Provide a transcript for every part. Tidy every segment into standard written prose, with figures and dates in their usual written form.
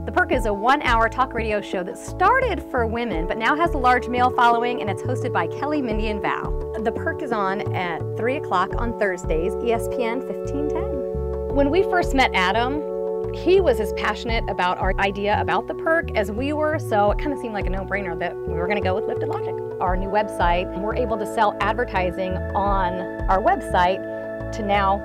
The Perk is a 1-hour talk radio show that started for women, but now has a large male following, and it's hosted by Kelly, Mindy, and Val. The Perk is on at 3 o'clock on Thursdays, ESPN 1510. When we first met Adam, he was as passionate about our idea about the Perk as we were, so it kind of seemed like a no-brainer that we were going to go with Lifted Logic. Our new website, we're able to sell advertising on our website to now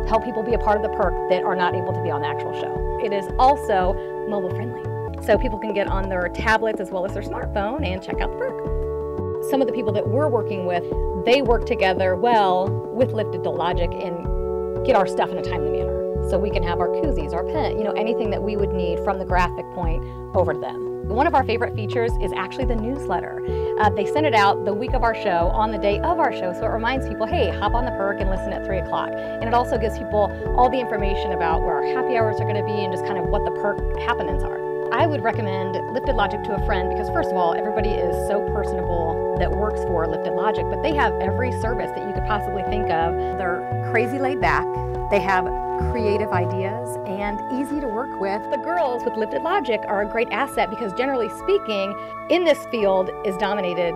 help people be a part of the Perk that are not able to be on the actual show. It is also mobile friendly, so people can get on their tablets as well as their smartphone and check out the Perk. Some of the people that we're working with, they work together well with Lifted Logic and get our stuff in a timely manner. So we can have our koozies, our pen, anything that we would need from the graphic point over to them. One of our favorite features is actually the newsletter. They send it out the week of our show, on the day of our show, so it reminds people, hey, hop on the Perk and listen at 3 o'clock. And it also gives people all the information about where our happy hours are going to be and just kind of what the Perk happenings are. I would recommend Lifted Logic to a friend because, first of all, everybody is so personable that works for Lifted Logic, but they have every service that you could possibly think of. They're crazy laid back. They have creative ideas and easy to work with. The girls with Lifted Logic are a great asset because, generally speaking, in this field is dominated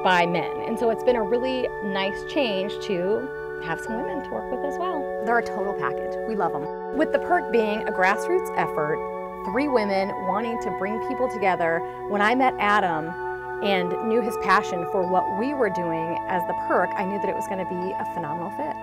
by men. And so it's been a really nice change to have some women to work with as well. They're a total package. We love them. With the Perk being a grassroots effort, 3 women wanting to bring people together, when I met Adam and knew his passion for what we were doing as the Perk, I knew that it was going to be a phenomenal fit.